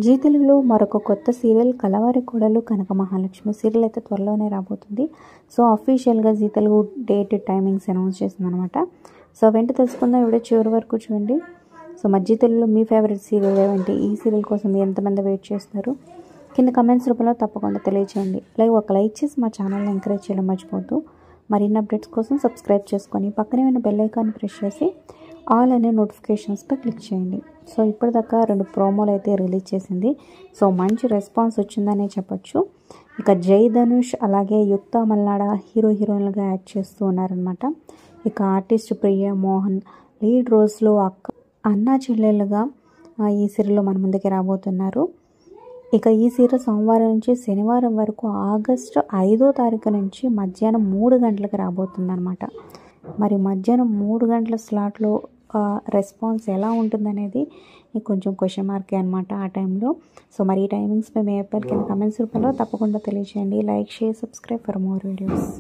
G తెలుగులో మరొక కొత్త సీరియల్ కలవారి కోడలు కనక మహాలక్ష్మి సీరియల్ అయితే త్వరలోనే రాబోతుంది. సో అఫీషియల్గా Zee Telugu date timings announce చేసింది అనమాట. సో వెంట తెలుసుకుందాం, వీడియో చివరి వరకు చూడండి. సో జీ తెలుగులో మీ ఫేవరెట్ సీరియల్ ఏమంటే ఈ సీరియల్ కోసం మీరు ఎంతమంది వెయిట్ చేస్తున్నారు కింద కమెంట్స్ రూపంలో తప్పకుండా తెలియచేయండి. అలాగే ఒక లైక్ చేసి మా ఛానల్ని ఎంకరేజ్ చేయడం మర్చిపోతూ మరిన్ని అప్డేట్స్ కోసం సబ్స్క్రైబ్ చేసుకొని పక్కనే ఉన్న బెల్ ఐకాన్ ప్రెస్ చేసి ఆల్ అనే నోటిఫికేషన్స్పై క్లిక్ చేయండి. సో ఇప్పటిదాకా 2 ప్రోమోలు అయితే రిలీజ్ చేసింది. సో మంచి రెస్పాన్స్ వచ్చిందనే చెప్పొచ్చు. ఇక జై ధనుష్ అలాగే యుక్త మల్నాడ హీరోయిన్లుగా యాక్ట్ చేస్తూ ఉన్నారనమాట. ఇక ఆర్టిస్ట్ ప్రియ మోహన్ లీడ్ రోల్స్లో అన్నా చెల్లెలుగా ఈ సీరియల్లో మన ముందుకి రాబోతున్నారు. ఇక ఈ సీరియల్ సోమవారం నుంచి శనివారం వరకు ఆగస్టు 5వ తారీఖు నుంచి మధ్యాహ్నం 3 గంటలకు రాబోతుందన్నమాట. మరి మధ్యాహ్నం 3 గంటల స్లాట్లో రెస్పాన్స్ ఎలా ఉంటుందనేది కొంచెం క్వశ్చన్ మార్కే అనమాట ఆ టైంలో. సో మరి ఈ టైమింగ్స్పై మీ అబ్బాయికి కమెంట్స్ రూపంలో తప్పకుండా తెలియజేయండి. Like, share, subscribe for more videos.